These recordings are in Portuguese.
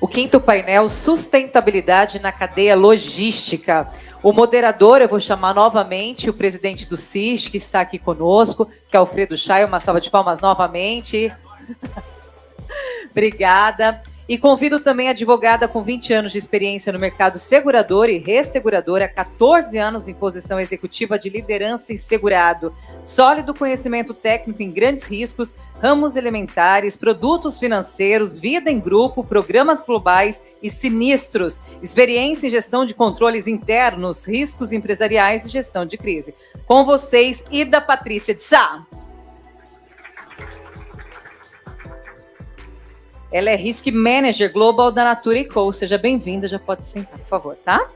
o quinto painel Sustentabilidade na Cadeia Logística. O moderador, eu vou chamar novamente o presidente do CIS, que está aqui conosco, que é Alfredo Chay. Uma salva de palmas novamente. Obrigada. E convido também a advogada com 20 anos de experiência no mercado segurador e resseguradora, 14 anos em posição executiva de liderança em segurado, sólido conhecimento técnico em grandes riscos, ramos elementares, produtos financeiros, vida em grupo, programas globais e sinistros, experiência em gestão de controles internos, riscos empresariais e gestão de crise. Com vocês, Ida Patrícia de Sá. Ela é Risk Manager Global da Natura &Co. Seja bem-vinda, já pode sentar, por favor, tá?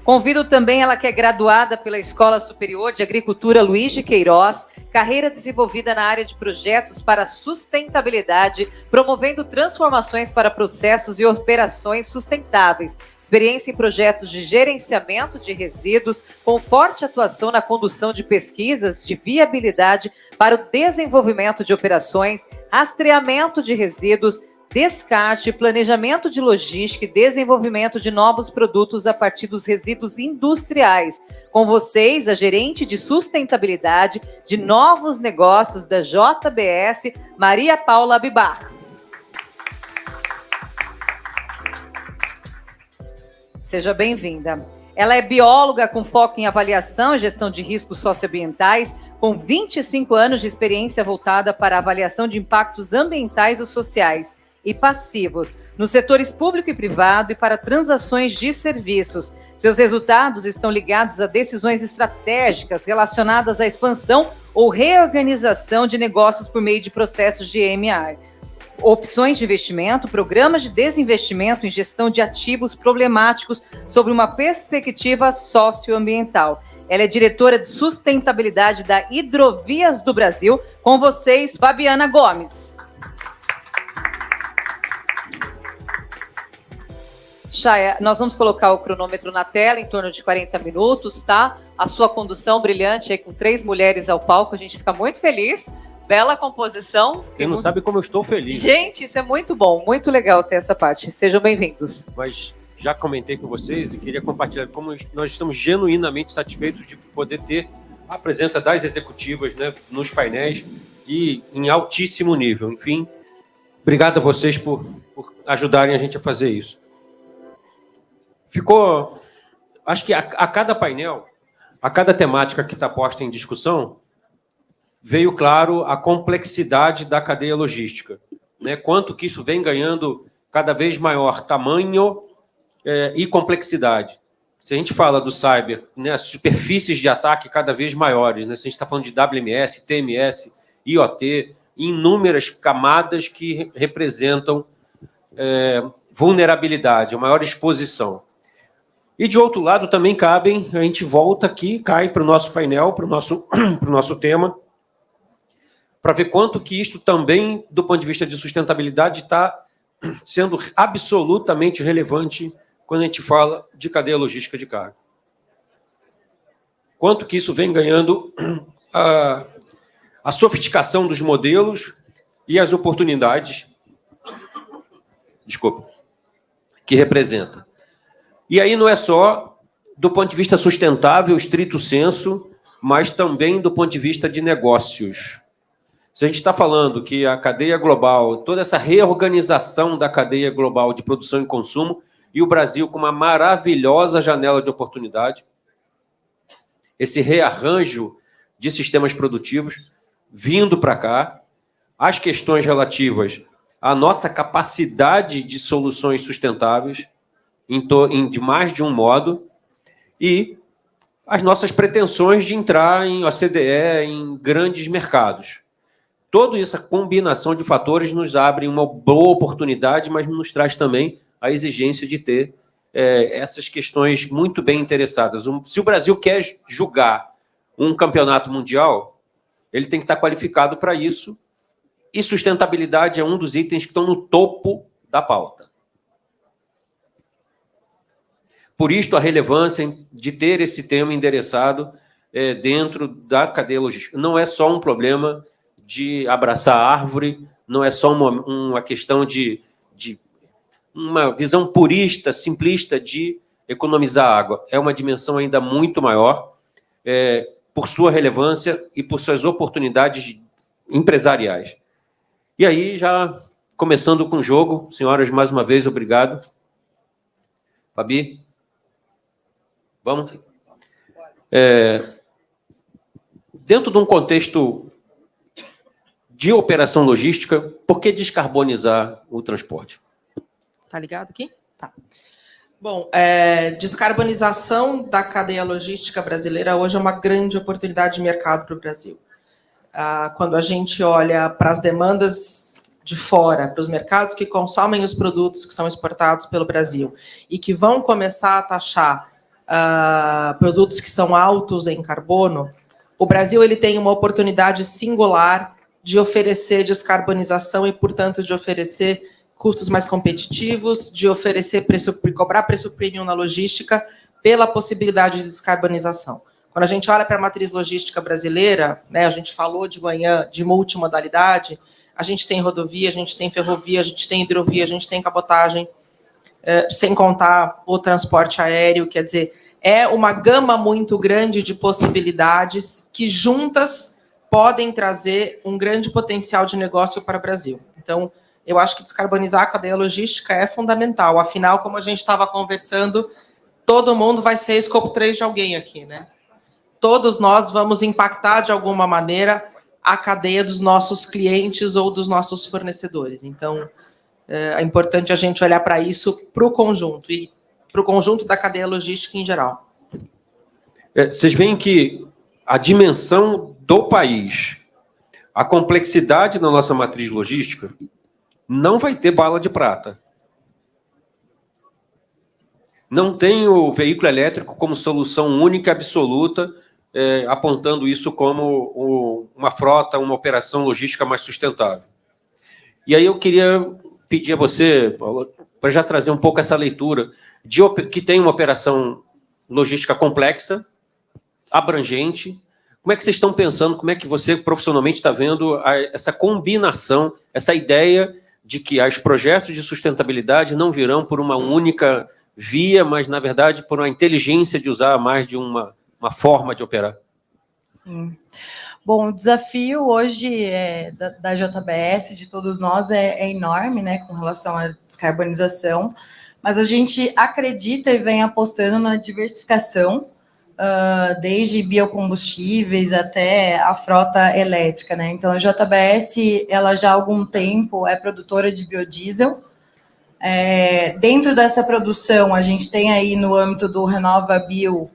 Convido também ela que é graduada pela Escola Superior de Agricultura Luiz de Queiroz, carreira desenvolvida na área de projetos para sustentabilidade, promovendo transformações para processos e operações sustentáveis, experiência em projetos de gerenciamento de resíduos, com forte atuação na condução de pesquisas de viabilidade para o desenvolvimento de operações, rastreamento de resíduos, descarte, planejamento de logística e desenvolvimento de novos produtos a partir dos resíduos industriais. Com vocês, a gerente de sustentabilidade de novos negócios da JBS, Maria Paula Bibar. Seja bem-vinda. Ela é bióloga com foco em avaliação e gestão de riscos socioambientais, com 25 anos de experiência voltada para a avaliação de impactos ambientais e sociais e passivos, nos setores público e privado e para transações de serviços. Seus resultados estão ligados a decisões estratégicas relacionadas à expansão ou reorganização de negócios por meio de processos de EMR, opções de investimento, programas de desinvestimento em gestão de ativos problemáticos sob uma perspectiva socioambiental. Ela é diretora de sustentabilidade da Hidrovias do Brasil. Com vocês, Fabiana Gomes. Chay, nós vamos colocar o cronômetro na tela, em torno de 40 minutos, tá? A sua condução brilhante aí com 3 mulheres ao palco, a gente fica muito feliz. Bela composição. Você não sabe como eu estou feliz. Gente, isso é muito bom, muito legal ter essa parte. Sejam bem-vindos. Mas já comentei com vocês e queria compartilhar como nós estamos genuinamente satisfeitos de poder ter a presença das executivas, né, nos painéis e em altíssimo nível. Enfim, obrigado a vocês por ajudarem a gente a fazer isso. Ficou, acho que a cada painel, a cada temática que está posta em discussão, veio claro a complexidade da cadeia logística, né? Quanto que isso vem ganhando cada vez maior tamanho e complexidade. Se a gente fala do cyber, né, as superfícies de ataque cada vez maiores, né? Se a gente está falando de WMS, TMS, IoT, inúmeras camadas que representam vulnerabilidade, a maior exposição. E, de outro lado, também cabem, a gente volta aqui, cai para o nosso painel, para o nosso tema, para ver quanto que isto também, do ponto de vista de sustentabilidade, está sendo absolutamente relevante quando a gente fala de cadeia logística de carga. Quanto que isso vem ganhando a sofisticação dos modelos e as oportunidades, que representa. E aí não é só do ponto de vista sustentável, estrito sensu, mas também do ponto de vista de negócios. Se a gente está falando que a cadeia global, toda essa reorganização da cadeia global de produção e consumo, e o Brasil com uma maravilhosa janela de oportunidade, esse rearranjo de sistemas produtivos vindo para cá, as questões relativas à nossa capacidade de soluções sustentáveis, de mais de um modo, e as nossas pretensões de entrar em OCDE, em grandes mercados. Toda essa combinação de fatores nos abre uma boa oportunidade, mas nos traz também a exigência de ter essas questões muito bem interessadas. Se o Brasil quer julgar um campeonato mundial, ele tem que estar qualificado para isso, e sustentabilidade é um dos itens que estão no topo da pauta. Por isto, a relevância de ter esse tema endereçado dentro da cadeia logística. Não é só um problema de abraçar a árvore, não é só uma questão de uma visão purista, simplista de economizar água. É uma dimensão ainda muito maior, por sua relevância e por suas oportunidades empresariais. E aí, já começando com o jogo, senhoras, mais uma vez, obrigado. Fabi? Vamos? Dentro de um contexto de operação logística, por que descarbonizar o transporte? Tá ligado aqui? Tá. Bom, descarbonização da cadeia logística brasileira hoje é uma grande oportunidade de mercado para o Brasil. Quando a gente olha para as demandas de fora, para os mercados que consomem os produtos que são exportados pelo Brasil e que vão começar a taxar produtos que são altos em carbono, o Brasil ele tem uma oportunidade singular de oferecer descarbonização e, portanto, de oferecer custos mais competitivos, de oferecer cobrar preço premium na logística pela possibilidade de descarbonização. Quando a gente olha para a matriz logística brasileira, né, a gente falou de manhã de multimodalidade, a gente tem rodovia, a gente tem ferrovia, a gente tem hidrovia, a gente tem cabotagem, sem contar o transporte aéreo, quer dizer, é uma gama muito grande de possibilidades que juntas podem trazer um grande potencial de negócio para o Brasil. Então, eu acho que descarbonizar a cadeia logística é fundamental. Afinal, como a gente estava conversando, todo mundo vai ser escopo 3 de alguém aqui, né? Todos nós vamos impactar de alguma maneira a cadeia dos nossos clientes ou dos nossos fornecedores. Então, é importante a gente olhar para isso, para o conjunto, e para o conjunto da cadeia logística em geral. Vocês veem que a dimensão do país, a complexidade da nossa matriz logística, não vai ter bala de prata. Não tem o veículo elétrico como solução única, absoluta, apontando isso como uma frota, uma operação logística mais sustentável. E aí eu queria pedir a você, Paulo, para já trazer um pouco essa leitura, que tem uma operação logística complexa, abrangente. Como é que vocês estão pensando, como é que você profissionalmente está vendo essa combinação, essa ideia de que os projetos de sustentabilidade não virão por uma única via, mas, na verdade, por uma inteligência de usar mais de uma forma de operar? Sim. Bom, o desafio hoje da JBS, de todos nós, é enorme, né, com relação à descarbonização, mas a gente acredita e vem apostando na diversificação, desde biocombustíveis até a frota elétrica, né? Então, a JBS, ela já há algum tempo é produtora de biodiesel. Dentro dessa produção, a gente tem aí no âmbito do RenovaBio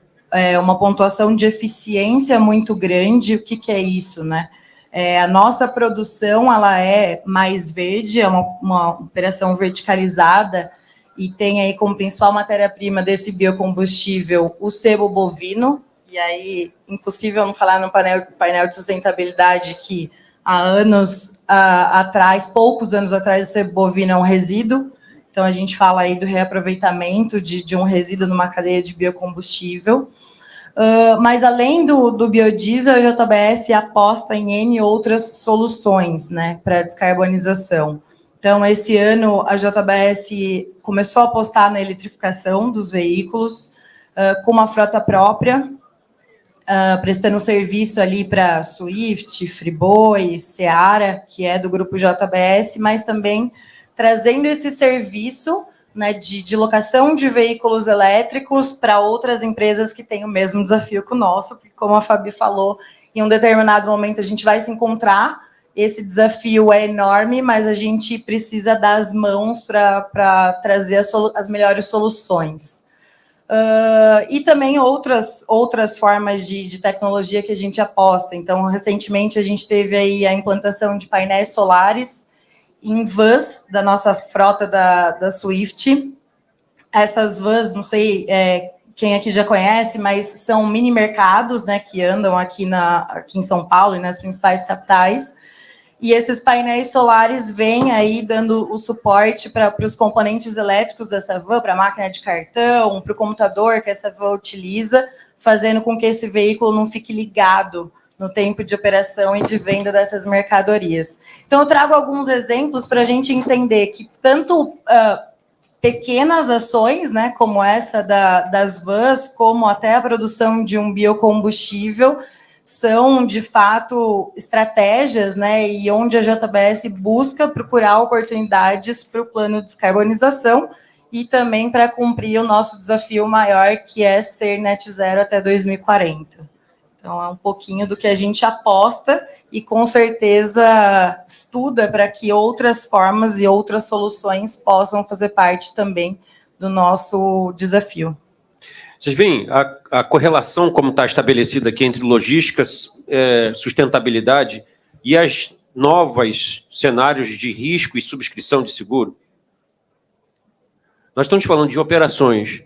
uma pontuação de eficiência muito grande. O que é isso, né? A nossa produção, ela é mais verde, é uma operação verticalizada, e tem aí como principal matéria-prima desse biocombustível o sebo bovino, e aí impossível não falar no painel de sustentabilidade que há anos atrás, poucos anos atrás, o sebo bovino é um resíduo, então a gente fala aí do reaproveitamento de um resíduo numa cadeia de biocombustível. Mas além do biodiesel, a JBS aposta em N outras soluções, né, para descarbonização. Então, esse ano, a JBS começou a apostar na eletrificação dos veículos, com uma frota própria, prestando serviço ali para Swift, Friboi, Seara, que é do grupo JBS, mas também trazendo esse serviço, né, de locação de veículos elétricos para outras empresas que têm o mesmo desafio que o nosso, porque, como a Fabi falou, em um determinado momento a gente vai se encontrar. Esse desafio é enorme, mas a gente precisa dar as mãos para trazer as melhores soluções. E também outras formas de tecnologia que a gente aposta. Então, recentemente, a gente teve aí a implantação de painéis solares em vans da nossa frota da Swift. Essas vans, não sei quem aqui já conhece, mas são mini mercados, né, que andam aqui em São Paulo e nas principais capitais. E esses painéis solares vêm aí dando o suporte para os componentes elétricos dessa van, para a máquina de cartão, para o computador que essa van utiliza, fazendo com que esse veículo não fique ligado no tempo de operação e de venda dessas mercadorias. Então, eu trago alguns exemplos para a gente entender que tanto pequenas ações, né, como essa das vans, como até a produção de um biocombustível, são, de fato, estratégias, né, e onde a JBS busca procurar oportunidades para o plano de descarbonização e também para cumprir o nosso desafio maior, que é ser net zero até 2040. Então, é um pouquinho do que a gente aposta e, com certeza, estuda para que outras formas e outras soluções possam fazer parte também do nosso desafio. Vocês veem a correlação, como está estabelecida aqui, entre logística, sustentabilidade e as novas cenários de risco e subscrição de seguro? Nós estamos falando de operações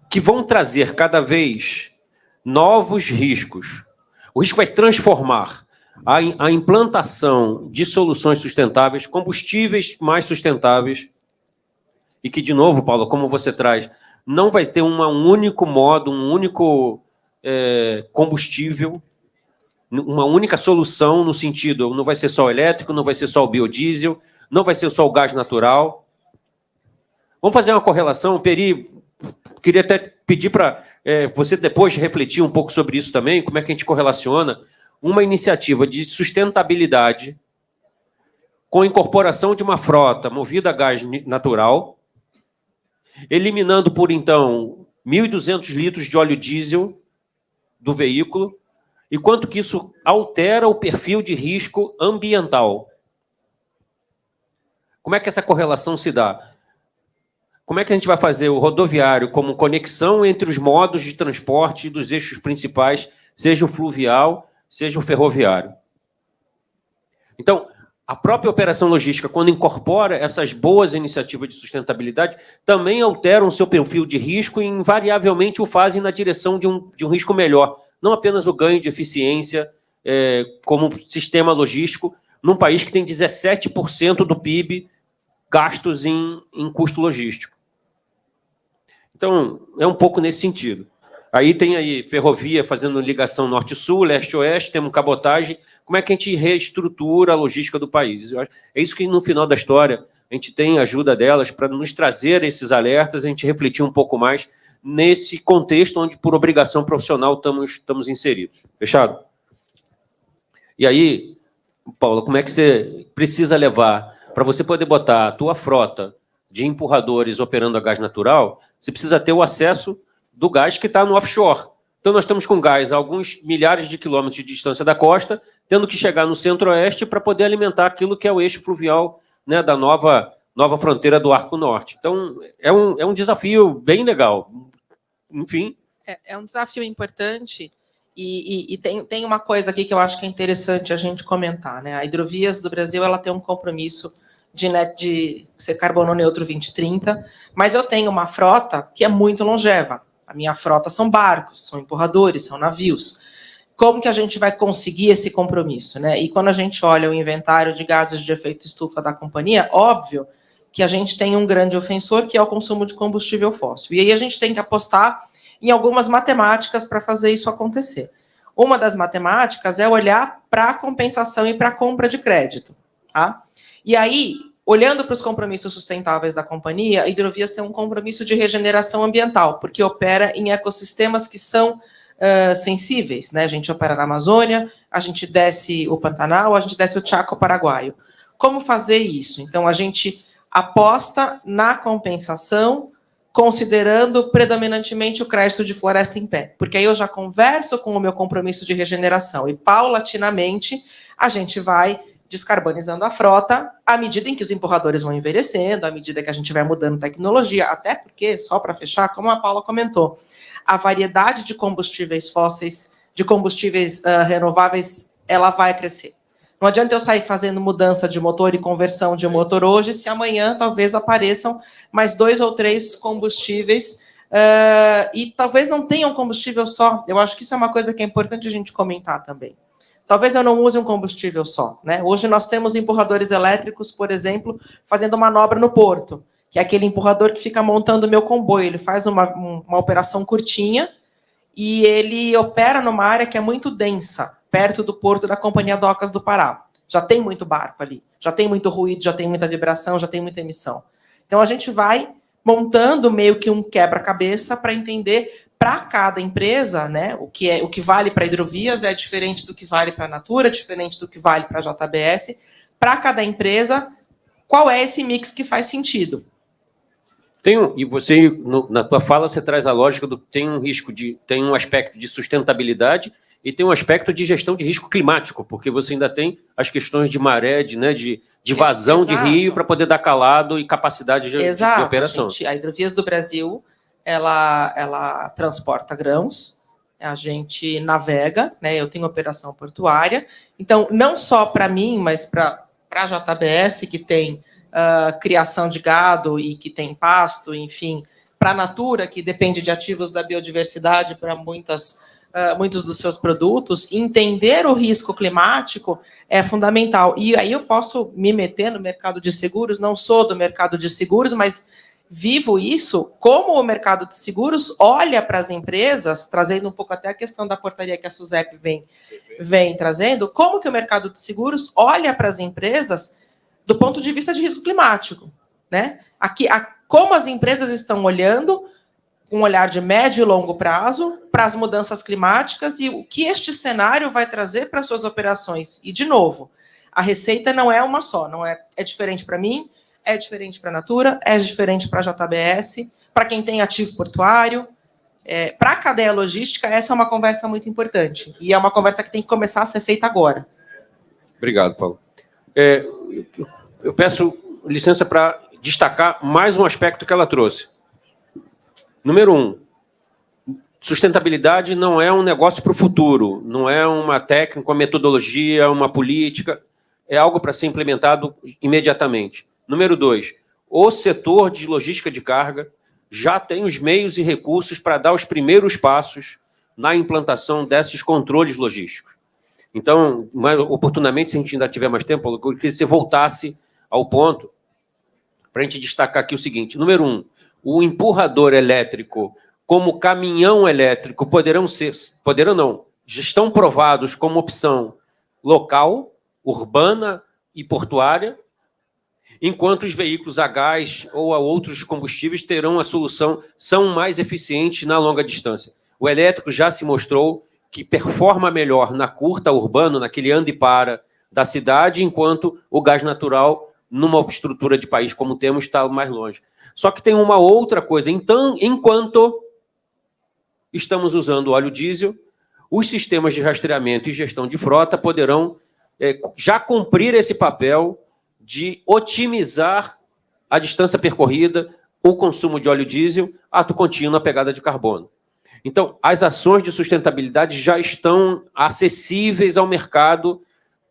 que vão trazer cada vez novos riscos. O risco vai transformar a implantação de soluções sustentáveis, combustíveis mais sustentáveis, e que, de novo, Paulo, como você traz, não vai ter um único modo, um único combustível, uma única solução no sentido, não vai ser só o elétrico, não vai ser só o biodiesel, não vai ser só o gás natural. Vamos fazer uma correlação, Peri, queria até pedir para você depois refletir um pouco sobre isso também, como é que a gente correlaciona uma iniciativa de sustentabilidade com a incorporação de uma frota movida a gás natural, eliminando, por então, 1.200 litros de óleo diesel do veículo, e quanto que isso altera o perfil de risco ambiental. Como é que essa correlação se dá? Como é que a gente vai fazer o rodoviário como conexão entre os modos de transporte dos eixos principais, seja o fluvial, seja o ferroviário? Então, a própria operação logística, quando incorpora essas boas iniciativas de sustentabilidade, também alteram o seu perfil de risco e, invariavelmente, o fazem na direção de um risco melhor. Não apenas o ganho de eficiência como sistema logístico, num país que tem 17% do PIB gastos em custo logístico. Então, é um pouco nesse sentido. Aí tem aí ferrovia fazendo ligação norte-sul, leste-oeste, temos cabotagem. Como é que a gente reestrutura a logística do país? É isso que, no final da história, a gente tem a ajuda delas para nos trazer esses alertas, a gente refletir um pouco mais nesse contexto onde, por obrigação profissional, estamos inseridos. Fechado? E aí, Paula, como é que você precisa levar, para você poder botar a tua frota de empurradores operando a gás natural, você precisa ter o acesso do gás que está no offshore. Então, nós estamos com gás a alguns milhares de quilômetros de distância da costa, tendo que chegar no centro-oeste para poder alimentar aquilo que é o eixo fluvial, né, da nova fronteira do Arco Norte. Então, é um desafio bem legal. Enfim. É um desafio importante e tem uma coisa aqui que eu acho que é interessante a gente comentar, né? A Hidrovias do Brasil ela tem um compromisso de ser carbono neutro 2030, mas eu tenho uma frota que é muito longeva. A minha frota são barcos, são empurradores, são navios. Como que a gente vai conseguir esse compromisso, né? E quando a gente olha o inventário de gases de efeito estufa da companhia, óbvio que a gente tem um grande ofensor, que é o consumo de combustível fóssil. E aí a gente tem que apostar em algumas matemáticas para fazer isso acontecer. Uma das matemáticas é olhar para a compensação e para a compra de crédito, tá? E aí, olhando para os compromissos sustentáveis da companhia, a Hidrovias tem um compromisso de regeneração ambiental, porque opera em ecossistemas que são sensíveis, né? A gente opera na Amazônia, a gente desce o Pantanal, a gente desce o Chaco paraguaio. Como fazer isso? Então, a gente aposta na compensação, considerando predominantemente o crédito de floresta em pé, porque aí eu já converso com o meu compromisso de regeneração e, paulatinamente, a gente vai descarbonizando a frota à medida em que os empurradores vão envelhecendo, à medida que a gente vai mudando tecnologia, até porque, só para fechar, como a Paula comentou, a variedade de combustíveis fósseis, de combustíveis renováveis, ela vai crescer. Não adianta eu sair fazendo mudança de motor e conversão de motor hoje, se amanhã talvez apareçam mais 2 ou 3 combustíveis e talvez não tenham combustível só. Eu acho que isso é uma coisa que é importante a gente comentar também. Talvez eu não use um combustível só, né? Hoje nós temos empurradores elétricos, por exemplo, fazendo manobra no porto, que é aquele empurrador que fica montando o meu comboio. Ele faz uma operação curtinha e ele opera numa área que é muito densa, perto do porto da Companhia Docas do Pará. Já tem muito barco ali, já tem muito ruído, já tem muita vibração, já tem muita emissão. Então, a gente vai montando meio que um quebra-cabeça para entender para cada empresa, né, o que vale para hidrovias é diferente do que vale para a Natura, diferente do que vale para a JBS. Para cada empresa, qual é esse mix que faz sentido? E você, na tua fala, você traz a lógica do tem um aspecto de sustentabilidade e tem um aspecto de gestão de risco climático, porque você ainda tem as questões de maré, de vazão Exato. de rio para poder dar calado e capacidade de operação. Gente, a Hidrovias do Brasil, ela transporta grãos, a gente navega, né? Eu tenho operação portuária. Então, não só para mim, mas para a JBS, que tem criação de gado e que tem pasto, enfim, para a Natura, que depende de ativos da biodiversidade para muitos dos seus produtos, entender o risco climático é fundamental. E aí eu posso me meter no mercado de seguros, não sou do mercado de seguros, mas vivo isso, como o mercado de seguros olha para as empresas, trazendo um pouco até a questão da portaria que a SUSEP vem trazendo, como que o mercado de seguros olha para as empresas do ponto de vista de risco climático, né? Como as empresas estão olhando com um olhar de médio e longo prazo para as mudanças climáticas e o que este cenário vai trazer para suas operações. E, de novo, a receita não é uma só, não é diferente para mim, é diferente para a Natura, é diferente para a JBS, para quem tem ativo portuário. Para a cadeia logística, essa é uma conversa muito importante. E é uma conversa que tem que começar a ser feita agora. Obrigado, Paulo. Eu peço licença para destacar mais um aspecto que ela trouxe. Número 1, sustentabilidade não é um negócio para o futuro, não é uma técnica, uma metodologia, uma política, é algo para ser implementado imediatamente. Número 2, o setor de logística de carga já tem os meios e recursos para dar os primeiros passos na implantação desses controles logísticos. Então, mais oportunamente, se a gente ainda tiver mais tempo, eu queria que você voltasse ao ponto para a gente destacar aqui o seguinte. Número 1, o empurrador elétrico como caminhão elétrico estão provados como opção local, urbana e portuária, enquanto os veículos a gás ou a outros combustíveis terão a solução, são mais eficientes na longa distância. O elétrico já se mostrou que performa melhor na curta, urbano, naquele anda e para da cidade, enquanto o gás natural, numa estrutura de país como temos, está mais longe. Só que tem uma outra coisa. Então, enquanto estamos usando óleo diesel, os sistemas de rastreamento e gestão de frota poderão já cumprir esse papel de otimizar a distância percorrida, o consumo de óleo diesel, ato contínuo, a pegada de carbono. Então, as ações de sustentabilidade já estão acessíveis ao mercado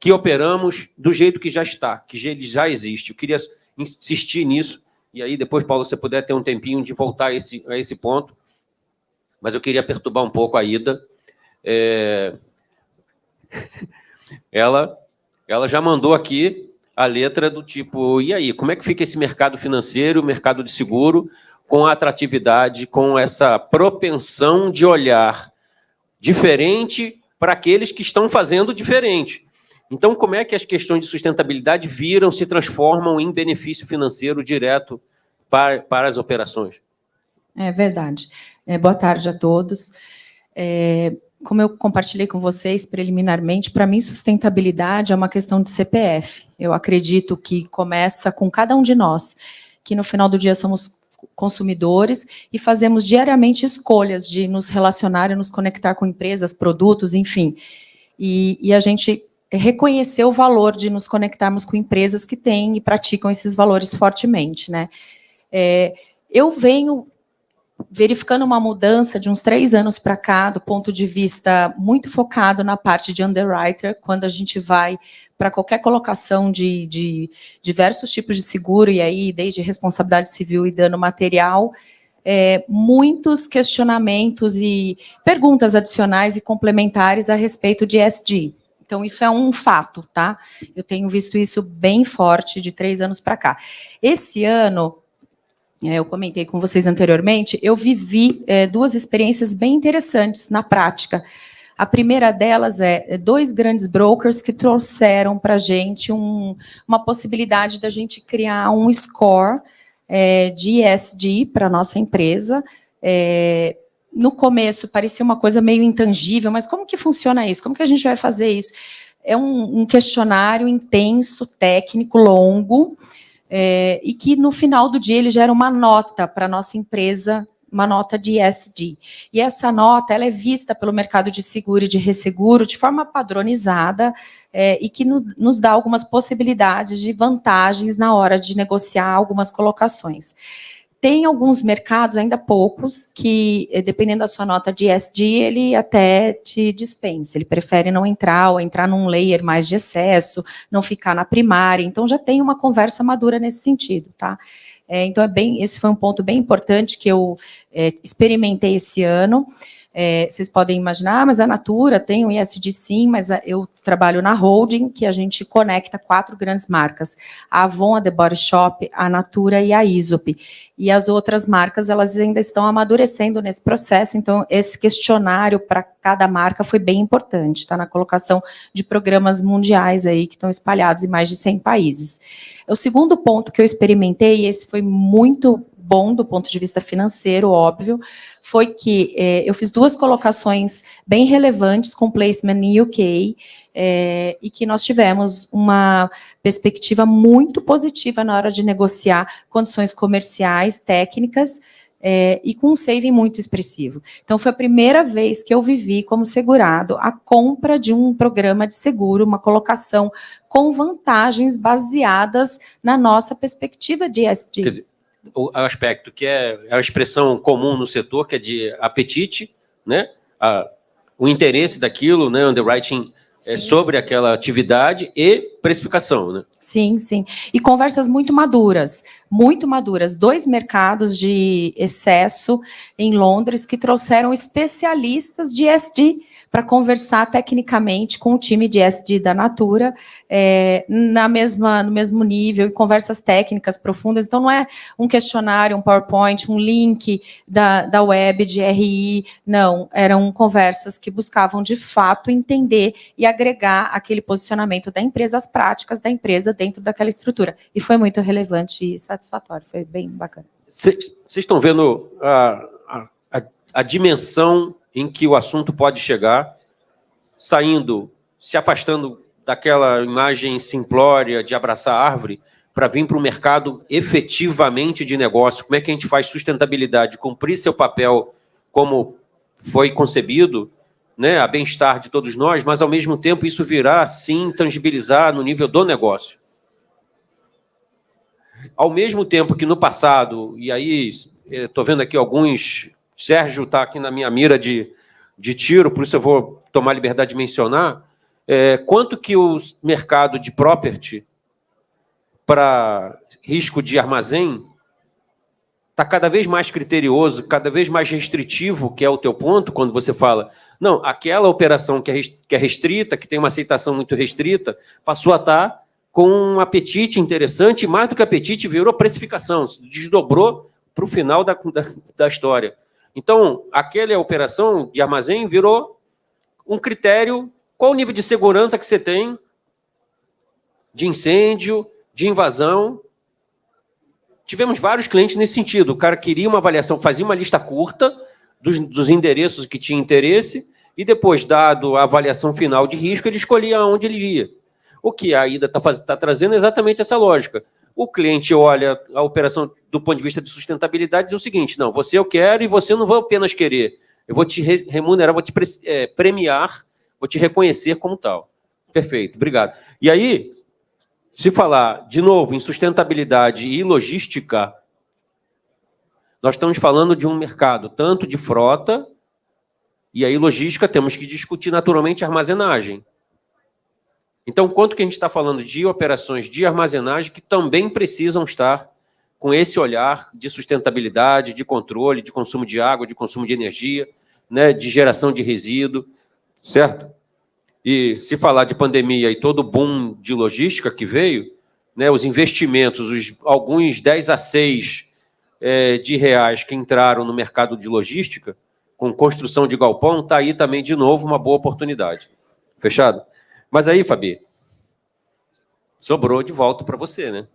que operamos do jeito que já está, que ele já existe. Eu queria insistir nisso, e aí depois, Paulo, você puder ter um tempinho de voltar a esse ponto, mas eu queria perturbar um pouco a Ida. Ela já mandou aqui a letra do tipo, e aí, como é que fica esse mercado financeiro, o mercado de seguro, com a atratividade, com essa propensão de olhar diferente para aqueles que estão fazendo diferente. Então, como é que as questões de sustentabilidade se transformam em benefício financeiro direto para as operações? É verdade. Boa tarde a todos. Como eu compartilhei com vocês preliminarmente, para mim, sustentabilidade é uma questão de CPF. Eu acredito que começa com cada um de nós, que no final do dia somos consumidores e fazemos diariamente escolhas de nos relacionar e nos conectar com empresas, produtos, enfim. E a gente reconhecer o valor de nos conectarmos com empresas que têm e praticam esses valores fortemente, né? Eu venho verificando uma mudança de uns 3 anos para cá, do ponto de vista muito focado na parte de underwriter, quando a gente vai para qualquer colocação de diversos tipos de seguro, e aí desde responsabilidade civil e dano material, muitos questionamentos e perguntas adicionais e complementares a respeito de ESG. Então, isso é um fato, tá? Eu tenho visto isso bem forte de 3 anos para cá. Esse ano, eu comentei com vocês anteriormente, eu vivi 2 experiências bem interessantes na prática. A primeira delas é 2 grandes brokers que trouxeram para a gente uma possibilidade da gente criar um score de ESG para a nossa empresa. No começo parecia uma coisa meio intangível, mas como que funciona isso? Como que a gente vai fazer isso? É um questionário intenso, técnico, longo, e que no final do dia ele gera uma nota para a nossa empresa, uma nota de ESG. E essa nota ela é vista pelo mercado de seguro e de resseguro de forma padronizada e que nos dá algumas possibilidades de vantagens na hora de negociar algumas colocações. Tem alguns mercados, ainda poucos, que, dependendo da sua nota de ESG, ele até te dispensa. Ele prefere não entrar ou entrar num layer mais de excesso, não ficar na primária. Então, já tem uma conversa madura nesse sentido, tá? Então, esse foi um ponto bem importante que eu experimentei esse ano. Vocês podem imaginar, mas a Natura tem um ESG sim, mas eu trabalho na holding, que a gente conecta 4 grandes marcas, a Avon, a The Body Shop, a Natura e a Aesop. E as outras marcas, elas ainda estão amadurecendo nesse processo, então esse questionário para cada marca foi bem importante, está na colocação de programas mundiais aí que estão espalhados em mais de 100 países. O segundo ponto que eu experimentei, e esse foi muito bom do ponto de vista financeiro, óbvio, foi que eu fiz 2 colocações bem relevantes com placement em UK, e que nós tivemos uma perspectiva muito positiva na hora de negociar condições comerciais, técnicas, e com um saving muito expressivo. Então, foi a primeira vez que eu vivi como segurado a compra de um programa de seguro, uma colocação com vantagens baseadas na nossa perspectiva de ESG. Quer dizer, o aspecto que é a expressão comum no setor, que é de apetite, né? O interesse daquilo, né? Underwriting sobre aquela atividade e precificação, né? Sim, sim. E conversas muito maduras, muito maduras. 2 mercados de excesso em Londres que trouxeram especialistas de ESG para conversar tecnicamente com o time de ESG da Natura, no mesmo nível, e conversas técnicas profundas. Então, não é um questionário, um PowerPoint, um link da web de RI, não. Eram conversas que buscavam, de fato, entender e agregar aquele posicionamento da empresa, as práticas da empresa dentro daquela estrutura. E foi muito relevante e satisfatório, foi bem bacana. Vocês estão vendo a dimensão em que o assunto pode chegar, se afastando daquela imagem simplória de abraçar a árvore, para vir para o mercado efetivamente de negócio. Como é que a gente faz sustentabilidade, cumprir seu papel como foi concebido, né, a bem-estar de todos nós, mas, ao mesmo tempo, isso virá, sim, tangibilizar no nível do negócio. Ao mesmo tempo que no passado, e aí estou vendo aqui alguns... Sérgio está aqui na minha mira de tiro, por isso eu vou tomar a liberdade de mencionar, quanto que o mercado de property para risco de armazém está cada vez mais criterioso, cada vez mais restritivo, que é o teu ponto, quando você fala, não, aquela operação que é restrita, que tem uma aceitação muito restrita, passou a estar com um apetite interessante, e mais do que apetite, virou precificação, desdobrou para o final da história. Então, aquela operação de armazém virou um critério, qual o nível de segurança que você tem de incêndio, de invasão. Tivemos vários clientes nesse sentido. O cara queria uma avaliação, fazia uma lista curta dos endereços que tinha interesse e depois, dado a avaliação final de risco, ele escolhia onde ele ia. O que a Ida está trazendo é exatamente essa lógica. O cliente olha a operação do ponto de vista de sustentabilidade e diz o seguinte, não, você eu quero e você não vai apenas querer. Eu vou te remunerar, vou te premiar, vou te reconhecer como tal. Perfeito, obrigado. E aí, se falar, de novo, em sustentabilidade e logística, nós estamos falando de um mercado tanto de frota, e aí logística, temos que discutir naturalmente armazenagem. Então, quanto que a gente está falando de operações de armazenagem que também precisam estar com esse olhar de sustentabilidade, de controle, de consumo de água, de consumo de energia, né, de geração de resíduo, certo? E se falar de pandemia e todo o boom de logística que veio, né, os investimentos, alguns 10 a 6 de reais que entraram no mercado de logística, com construção de galpão, está aí também, de novo, uma boa oportunidade. Fechado? Mas aí, Fabi, sobrou de volta para você, né?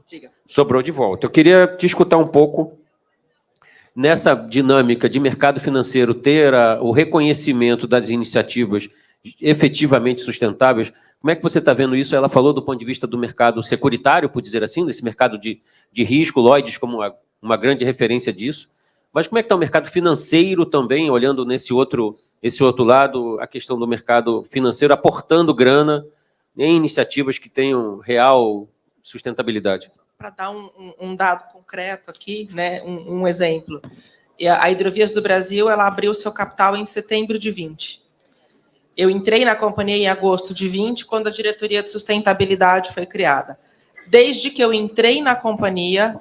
Diga. Sobrou de volta. Eu queria te escutar um pouco nessa dinâmica de mercado financeiro, ter o reconhecimento das iniciativas efetivamente sustentáveis. Como é que você está vendo isso? Ela falou do ponto de vista do mercado securitário, por dizer assim, desse mercado de risco, Lloyds como uma grande referência disso. Mas como é que está o mercado financeiro também, olhando esse outro lado, a questão do mercado financeiro aportando grana em iniciativas que tenham real sustentabilidade? Para dar um dado concreto aqui, né, um exemplo. A Hidrovias do Brasil, ela abriu seu capital em setembro de 20. Eu entrei na companhia em agosto de 20, quando a diretoria de sustentabilidade foi criada. Desde que eu entrei na companhia,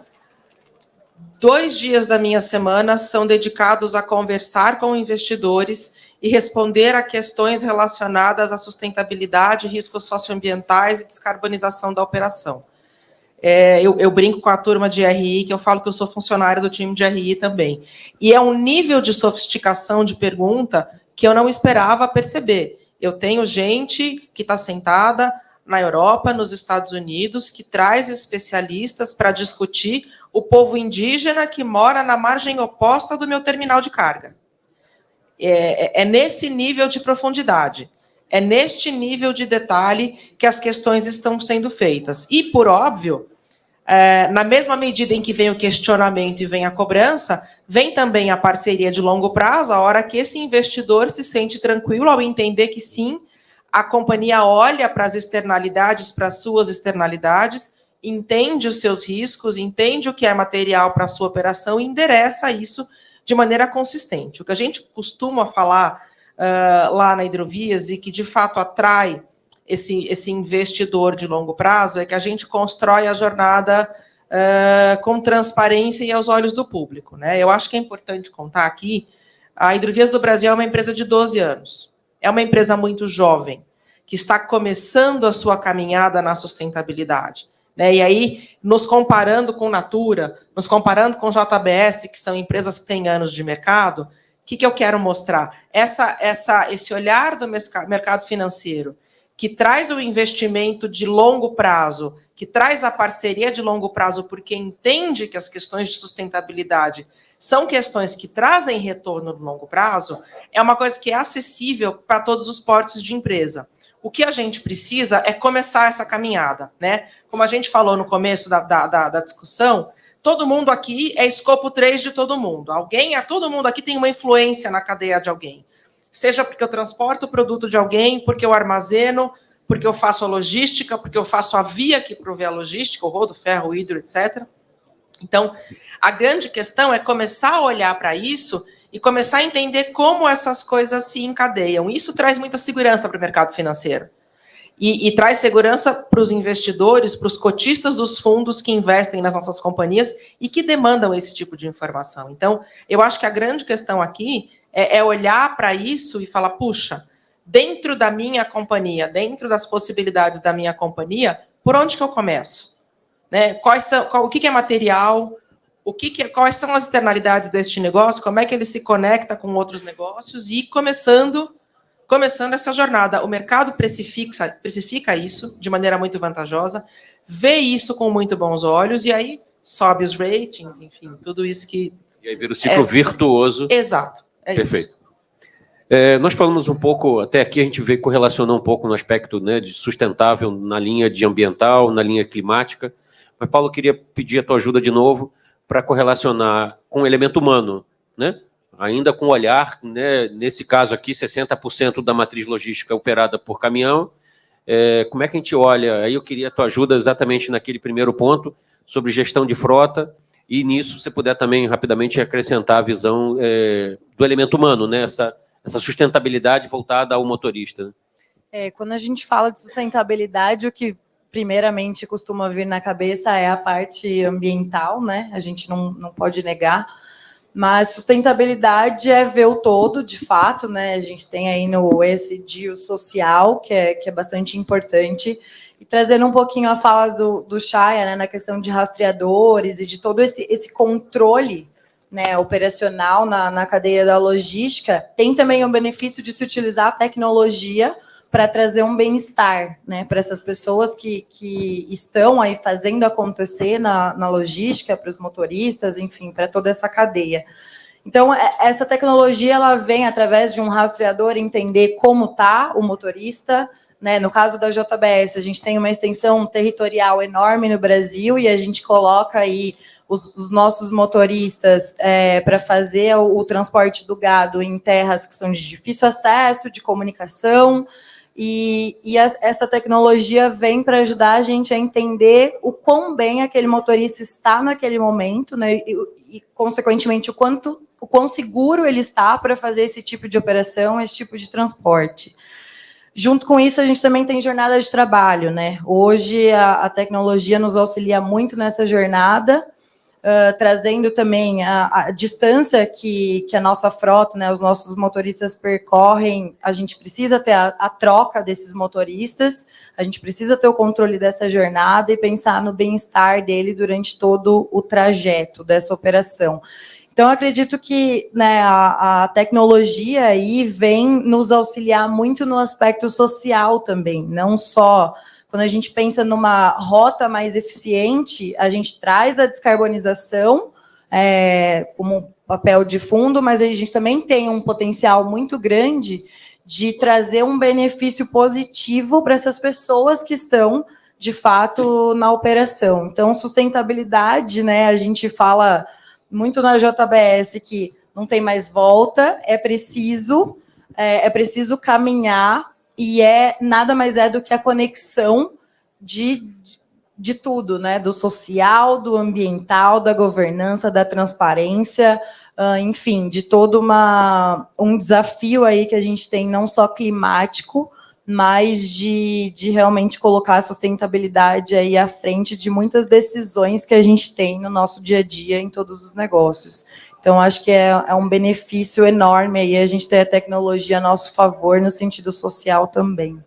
2 dias da minha semana são dedicados a conversar com investidores e responder a questões relacionadas à sustentabilidade, riscos socioambientais e descarbonização da operação. Eu brinco com a turma de RI, que eu falo que eu sou funcionário do time de RI também. E é um nível de sofisticação de pergunta que eu não esperava perceber. Eu tenho gente que está sentada na Europa, nos Estados Unidos, que traz especialistas para discutir o povo indígena que mora na margem oposta do meu terminal de carga. É nesse nível de profundidade, é neste nível de detalhe que as questões estão sendo feitas. E, por óbvio, na mesma medida em que vem o questionamento e vem a cobrança, vem também a parceria de longo prazo, a hora que esse investidor se sente tranquilo ao entender que, sim, a companhia olha para as externalidades, para as suas externalidades, entende os seus riscos, entende o que é material para a sua operação e endereça isso de maneira consistente. O que a gente costuma falar lá na Hidrovias e que, de fato, atrai esse investidor de longo prazo é que a gente constrói a jornada com transparência e aos olhos do público, né? Eu acho que é importante contar aqui, a Hidrovias do Brasil é uma empresa de 12 anos. É uma empresa muito jovem, que está começando a sua caminhada na sustentabilidade, né? E aí, nos comparando com Natura, nos comparando com JBS, que são empresas que têm anos de mercado, o que eu quero mostrar? Esse olhar do mercado financeiro, que traz o investimento de longo prazo, que traz a parceria de longo prazo, porque entende que as questões de sustentabilidade são questões que trazem retorno no longo prazo, é uma coisa que é acessível para todos os portes de empresa. O que a gente precisa é começar essa caminhada, né? Como a gente falou no começo da discussão, todo mundo aqui é escopo 3 de todo mundo. Todo mundo aqui tem uma influência na cadeia de alguém. Seja porque eu transporto o produto de alguém, porque eu armazeno, porque eu faço a logística, porque eu faço a via que provê a logística, o rodo, ferro, hidro, etc. Então, a grande questão é começar a olhar para isso e começar a entender como essas coisas se encadeiam. Isso traz muita segurança para o mercado financeiro. E traz segurança para os investidores, para os cotistas dos fundos que investem nas nossas companhias e que demandam esse tipo de informação. Então, eu acho que a grande questão aqui é olhar para isso e falar, puxa, dentro da minha companhia, dentro das possibilidades da minha companhia, por onde que eu começo? Né? O que é material? Quais são as externalidades deste negócio? Como é que ele se conecta com outros negócios? E começando essa jornada. O mercado precifica isso de maneira muito vantajosa, vê isso com muito bons olhos, e aí sobe os ratings, enfim, tudo isso que... E aí vira o ciclo virtuoso. Exato. Perfeito. Nós falamos um pouco, até aqui a gente veio correlacionar um pouco no aspecto, né, de sustentável na linha de ambiental, na linha climática, mas, Paulo, eu queria pedir a tua ajuda de novo para correlacionar com o elemento humano, né? Ainda com o olhar, né, nesse caso aqui, 60% da matriz logística operada por caminhão. Como é que a gente olha? Aí eu queria a tua ajuda exatamente naquele primeiro ponto, sobre gestão de frota, e nisso, se puder também rapidamente acrescentar a visão do elemento humano, né? Essa sustentabilidade voltada ao motorista. Quando a gente fala de sustentabilidade, o que primeiramente costuma vir na cabeça é a parte ambiental, né? A gente não pode negar, mas sustentabilidade é ver o todo, de fato, né? A gente tem aí no ESG o social, que é bastante importante, e trazendo um pouquinho a fala do Chaya, né, na questão de rastreadores e de todo esse controle né, operacional na cadeia da logística, tem também o benefício de se utilizar a tecnologia para trazer um bem-estar, né, para essas pessoas que estão aí fazendo acontecer na logística, para os motoristas, enfim, para toda essa cadeia. Então, essa tecnologia, ela vem através de um rastreador entender como está o motorista, né? No caso da JBS, a gente tem uma extensão territorial enorme no Brasil e a gente coloca aí os nossos motoristas para fazer o transporte do gado em terras que são de difícil acesso, de comunicação, essa tecnologia vem para ajudar a gente a entender o quão bem aquele motorista está naquele momento, né, e consequentemente, o quão seguro ele está para fazer esse tipo de operação, esse tipo de transporte. Junto com isso, a gente também tem jornada de trabalho, né? Hoje, a tecnologia nos auxilia muito nessa jornada, trazendo também a distância que a nossa frota, né, os nossos motoristas percorrem. A gente precisa ter a troca desses motoristas, a gente precisa ter o controle dessa jornada e pensar no bem-estar dele durante todo o trajeto dessa operação. Então, acredito que, né, a tecnologia aí vem nos auxiliar muito no aspecto social também, não só... Quando a gente pensa numa rota mais eficiente, a gente traz a descarbonização como papel de fundo, mas a gente também tem um potencial muito grande de trazer um benefício positivo para essas pessoas que estão, de fato, na operação. Então, sustentabilidade, né, a gente fala muito na JBS que não tem mais volta, é preciso caminhar, e nada mais do que a conexão de tudo, né? Do social, do ambiental, da governança, da transparência, enfim, de todo um desafio aí que a gente tem, não só climático, mas de realmente colocar a sustentabilidade aí à frente de muitas decisões que a gente tem no nosso dia a dia em todos os negócios. Então, acho que é um benefício enorme aí a gente ter a tecnologia a nosso favor no sentido social também.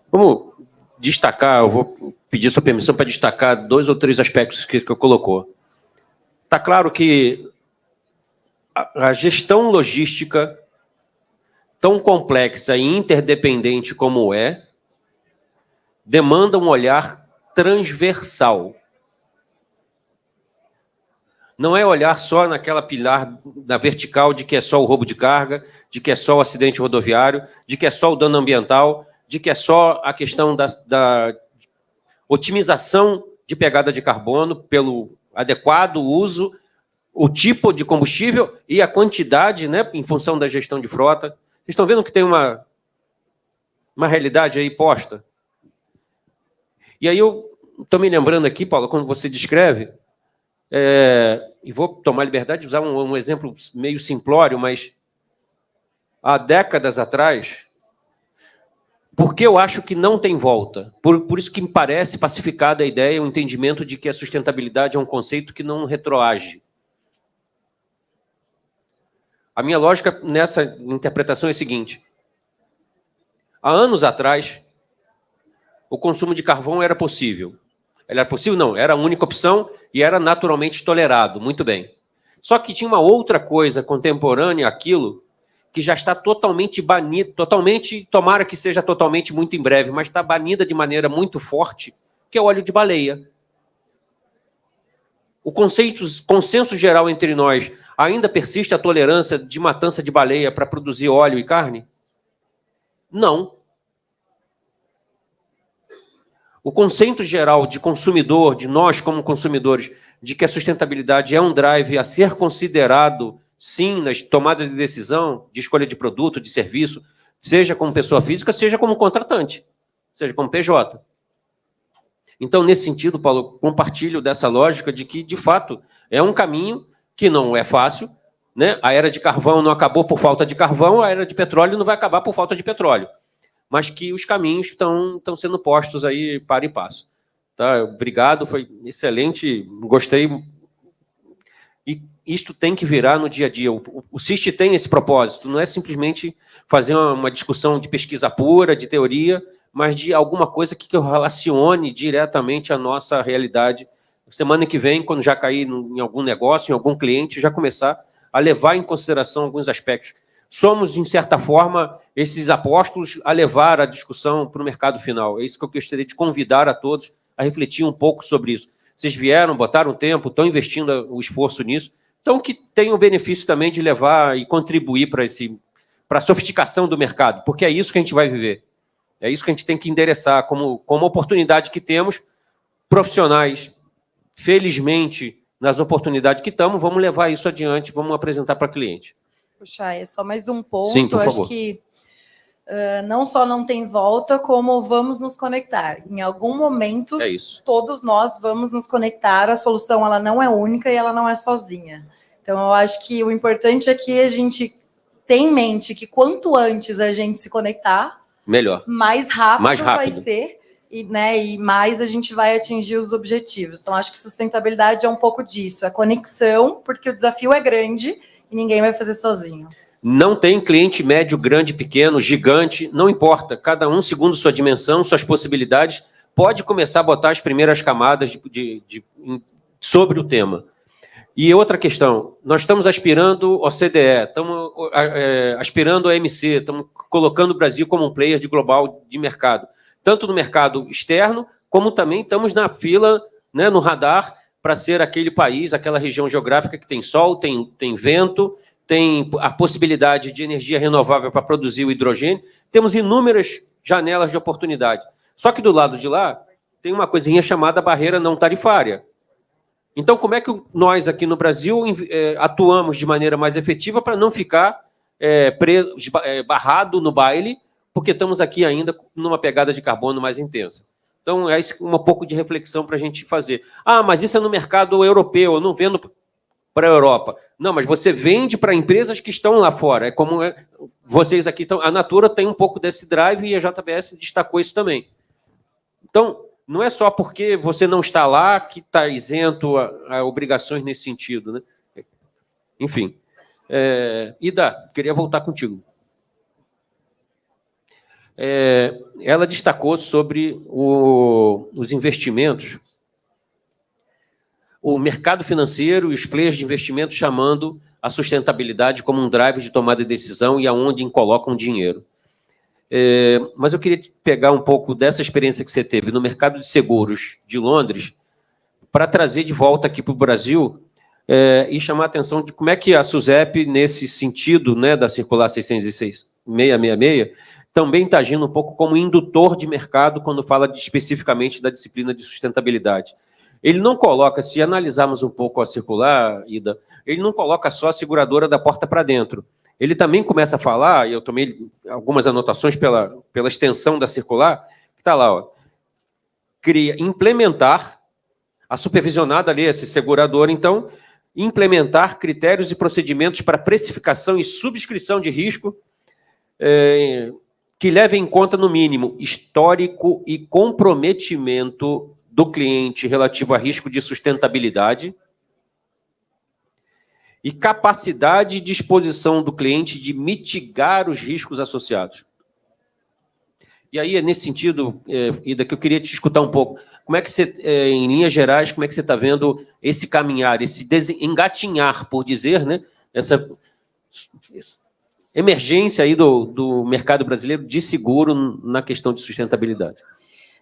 Vamos destacar, eu vou pedir sua permissão para destacar 2 ou 3 aspectos que eu colocou. Está claro que a gestão logística, tão complexa e interdependente como demanda um olhar transversal. Não é olhar só naquela pilar da vertical de que é só o roubo de carga, de que é só o acidente rodoviário, de que é só o dano ambiental, de que é só a questão da otimização de pegada de carbono pelo adequado uso, o tipo de combustível e a quantidade, né, em função da gestão de frota. Vocês estão vendo que tem uma realidade aí posta? E aí eu estou me lembrando aqui, Paulo, quando você descreve, e vou tomar a liberdade de usar um exemplo meio simplório, mas há décadas atrás, porque eu acho que não tem volta, por isso que me parece pacificada a ideia, o entendimento de que a sustentabilidade é um conceito que não retroage. A minha lógica nessa interpretação é a seguinte: há anos atrás, o consumo de carvão era possível. Ele era possível? Não, era a única opção e era naturalmente tolerado, muito bem. Só que tinha uma outra coisa contemporânea àquilo que já está totalmente banida, tomara que seja totalmente muito em breve, mas está banida de maneira muito forte, que é o óleo de baleia. O consenso geral entre nós, ainda persiste a tolerância de matança de baleia para produzir óleo e carne? Não. O conceito geral de consumidor, de nós como consumidores, de que a sustentabilidade é um drive a ser considerado, sim, nas tomadas de decisão, de escolha de produto, de serviço, seja como pessoa física, seja como contratante, seja como PJ. Então, nesse sentido, Paulo, compartilho dessa lógica de que, de fato, é um caminho que não é fácil, né? A era de carvão não acabou por falta de carvão, a era de petróleo não vai acabar por falta de petróleo, mas que os caminhos estão sendo postos aí para e passo. Tá? Obrigado, foi excelente, gostei. E isto tem que virar no dia a dia. O CIST tem esse propósito, não é simplesmente fazer uma discussão de pesquisa pura, de teoria, mas de alguma coisa que relacione diretamente a nossa realidade semana que vem, quando já cair em algum negócio, em algum cliente, já começar a levar em consideração alguns aspectos. Somos, em certa forma, esses apóstolos a levar a discussão para o mercado final. É isso que eu gostaria de convidar a todos a refletir um pouco sobre isso. Vocês vieram, botaram tempo, estão investindo o esforço nisso, então que tem o benefício também de levar e contribuir para a sofisticação do mercado, porque é isso que a gente vai viver. É isso que a gente tem que endereçar como oportunidade que temos, profissionais, felizmente, nas oportunidades que estamos, vamos levar isso adiante, vamos apresentar para cliente. Puxa, é só mais um ponto. Sim, por favor. Acho que não só não tem volta, como vamos nos conectar. Em algum momento, todos nós vamos nos conectar. A solução ela não é única e ela não é sozinha. Então, eu acho que o importante é que a gente tenha em mente que quanto antes a gente se conectar, melhor, mais rápido vai ser. E mais a gente vai atingir os objetivos. Então, acho que sustentabilidade é um pouco disso. É conexão, porque o desafio é grande e ninguém vai fazer sozinho. Não tem cliente médio, grande, pequeno, gigante, não importa. Cada um, segundo sua dimensão, suas possibilidades, pode começar a botar as primeiras camadas sobre o tema. E outra questão, nós estamos aspirando OCDE, estamos aspirando a OMC, estamos colocando o Brasil como um player de global de mercado. Tanto no mercado externo, como também estamos na fila, né, no radar, para ser aquele país, aquela região geográfica que tem sol, tem vento, tem a possibilidade de energia renovável para produzir o hidrogênio. Temos inúmeras janelas de oportunidade. Só que do lado de lá tem uma coisinha chamada barreira não tarifária. Então, como é que nós aqui no Brasil atuamos de maneira mais efetiva para não ficar barrado no baile, porque estamos aqui ainda numa pegada de carbono mais intensa. Então, é um pouco de reflexão para a gente fazer. Ah, mas isso é no mercado europeu, eu não vendo para a Europa. Não, mas você vende para empresas que estão lá fora. É como vocês aqui estão. A Natura tem um pouco desse drive e a JBS destacou isso também. Então, não é só porque você não está lá que está isento a obrigações nesse sentido, né? Enfim. Ida, queria voltar contigo. Ela destacou sobre os investimentos, o mercado financeiro e os players de investimento chamando a sustentabilidade como um drive de tomada de decisão e aonde colocam dinheiro. Mas eu queria pegar um pouco dessa experiência que você teve no mercado de seguros de Londres para trazer de volta aqui para o Brasil e chamar a atenção de como é que a SUSEP, nesse sentido, né, da Circular 666, também está agindo um pouco como indutor de mercado quando fala especificamente da disciplina de sustentabilidade. Ele não coloca, se analisarmos um pouco a circular, Ida, ele não coloca só a seguradora da porta para dentro. Ele também começa a falar, e eu tomei algumas anotações pela extensão da circular, que está lá, ó, implementar, a supervisionada ali, esse segurador, então, implementar critérios e procedimentos para precificação e subscrição de risco, que levem em conta, no mínimo, histórico e comprometimento do cliente relativo a risco de sustentabilidade e capacidade e disposição do cliente de mitigar os riscos associados. E aí, é nesse sentido, Ida, que eu queria te escutar um pouco. Como é que você, em linhas gerais, como é que você está vendo esse caminhar, esse engatinhar, por dizer, né, essa emergência aí do mercado brasileiro de seguro na questão de sustentabilidade?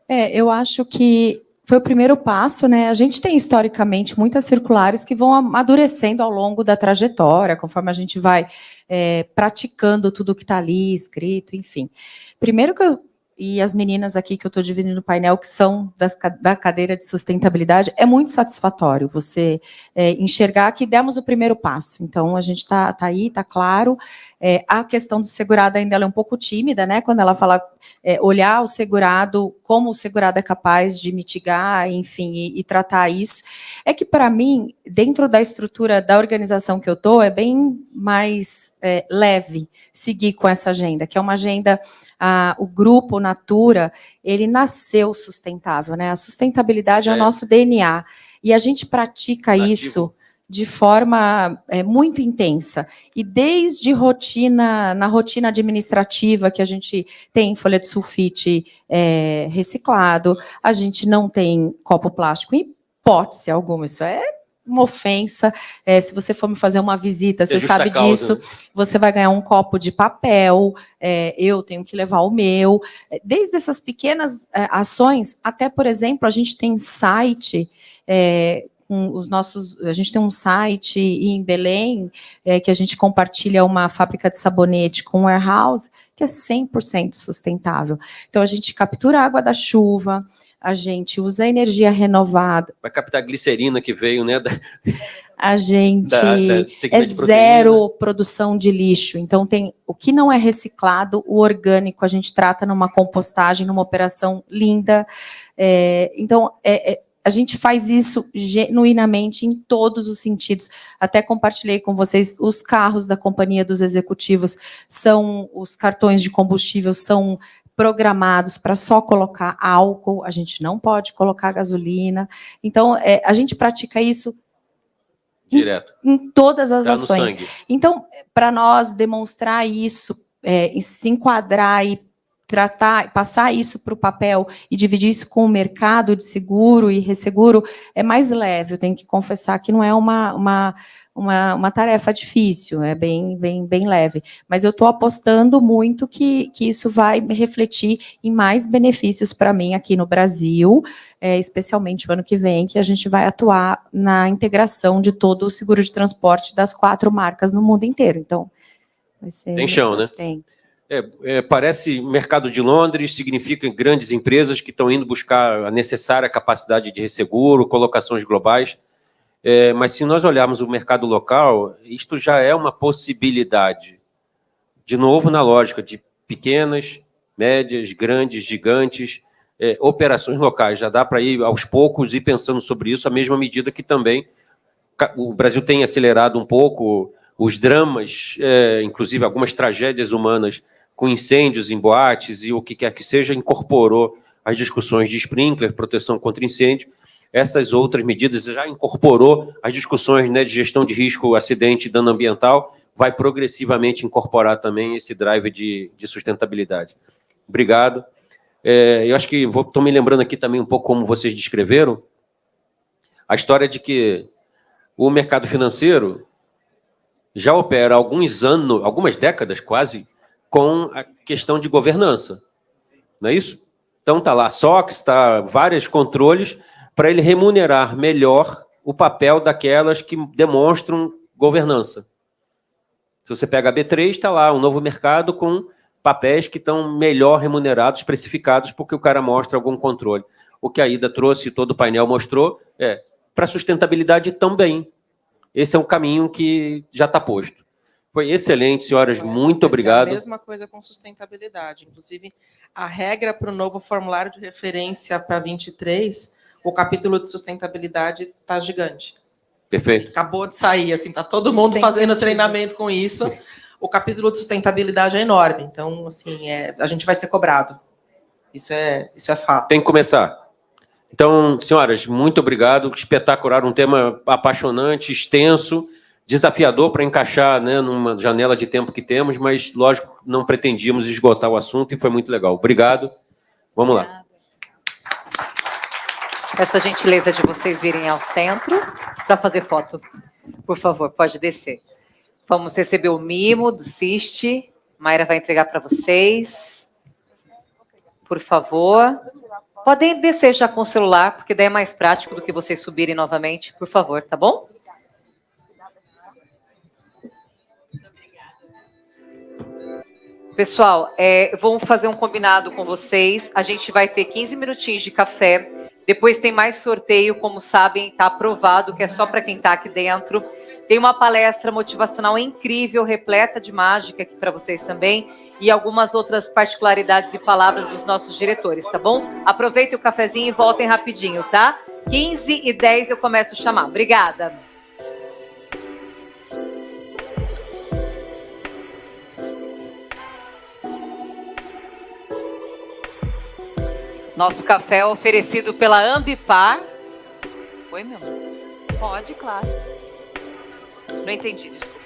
Eu acho que foi o primeiro passo, né? A gente tem, historicamente, muitas circulares que vão amadurecendo ao longo da trajetória, conforme a gente vai praticando tudo que está ali, escrito, enfim. Primeiro e as meninas aqui que eu estou dividindo o painel, que são da cadeira de sustentabilidade, é muito satisfatório você enxergar que demos o primeiro passo. Então, a gente está aí, está claro. A questão do segurado ainda ela é um pouco tímida, né? Quando ela fala olhar o segurado, como o segurado é capaz de mitigar, enfim, e tratar isso. É que, para mim, dentro da estrutura da organização que eu estou, é bem mais leve seguir com essa agenda, que é uma agenda... o grupo Natura, ele nasceu sustentável, né? A sustentabilidade é o nosso DNA. E a gente pratica isso de forma muito intensa. E desde na rotina administrativa, que a gente tem folha de sulfite reciclado, a gente não tem copo plástico em hipótese alguma, isso é uma ofensa. Se você for me fazer uma visita, você justa sabe causa, disso, você vai ganhar um copo de papel, eu tenho que levar o meu. Desde essas pequenas ações, até, por exemplo, a gente tem site, a gente tem um site em Belém, que a gente compartilha uma fábrica de sabonete com um warehouse, que é 100% sustentável. Então, a gente captura a água da chuva, a gente usa energia renovada. Vai captar a glicerina que veio, né? A gente segmento de proteína. Zero produção de lixo. Então, tem o que não é reciclado, o orgânico, a gente trata numa compostagem, numa operação linda. Então, a gente faz isso genuinamente em todos os sentidos. Até compartilhei com vocês, os carros da companhia dos executivos os cartões de combustível são programados para só colocar álcool, a gente não pode colocar gasolina. Então, a gente pratica isso direto em todas as tá ações. No sangue. Então, para nós demonstrar isso, se enquadrar e tratar, passar isso para o papel e dividir isso com o mercado de seguro e resseguro, é mais leve. Eu tenho que confessar que não é uma tarefa difícil, é bem leve. Mas eu estou apostando muito que isso vai refletir em mais benefícios para mim aqui no Brasil, especialmente o ano que vem, que a gente vai atuar na integração de todo o seguro de transporte das 4 marcas no mundo inteiro. Então, vai ser... Tem chão, né? Tem. Parece mercado de Londres, significa grandes empresas que estão indo buscar a necessária capacidade de resseguro, colocações globais. Mas se nós olharmos o mercado local, isto já é uma possibilidade. De novo, na lógica de pequenas, médias, grandes, gigantes, operações locais. Já dá para ir aos poucos e pensando sobre isso, à mesma medida que também o Brasil tem acelerado um pouco os dramas, inclusive algumas tragédias humanas com incêndios em boates e o que quer que seja, incorporou as discussões de sprinkler, proteção contra incêndio. Essas outras medidas já incorporou as discussões, né, de gestão de risco, acidente e dano ambiental, vai progressivamente incorporar também esse drive de sustentabilidade. Obrigado. Eu acho que estou me lembrando aqui também um pouco como vocês descreveram, a história de que o mercado financeiro já opera há alguns anos, algumas décadas quase, com a questão de governança. Não é isso? Então está lá a SOX, está vários controles para ele remunerar melhor o papel daquelas que demonstram governança. Se você pega a B3, está lá um novo mercado com papéis que estão melhor remunerados, precificados, porque o cara mostra algum controle. O que a Ida trouxe, todo o painel mostrou, para sustentabilidade também. Esse é um caminho que já está posto. Foi excelente, senhoras, muito obrigado. É a mesma coisa com sustentabilidade. Inclusive, a regra para o novo formulário de referência para 23, o capítulo de sustentabilidade está gigante. Perfeito. Acabou de sair, assim, está todo mundo fazendo treinamento com isso. O capítulo de sustentabilidade é enorme. Então, assim, a gente vai ser cobrado. Isso é fato. Tem que começar. Então, senhoras, muito obrigado. Espetacular, um tema apaixonante, extenso, desafiador para encaixar, né, numa janela de tempo que temos, mas, lógico, não pretendíamos esgotar o assunto e foi muito legal. Obrigado. Vamos lá. Peço a gentileza de vocês virem ao centro para fazer foto. Por favor, pode descer. Vamos receber o mimo do CIST. Mayra vai entregar para vocês. Por favor. Podem descer já com o celular, porque daí é mais prático do que vocês subirem novamente. Por favor, tá bom? Pessoal, vamos fazer um combinado com vocês. A gente vai ter 15 minutinhos de café. Depois tem mais sorteio, como sabem, está aprovado, que é só para quem está aqui dentro. Tem uma palestra motivacional incrível, repleta de mágica aqui para vocês também. E algumas outras particularidades e palavras dos nossos diretores, tá bom? Aproveitem o cafezinho e voltem rapidinho, tá? 15h10 eu começo a chamar. Obrigada. Nosso café é oferecido pela Ambipar. Oi, meu amor. Pode, claro. Não entendi, desculpa.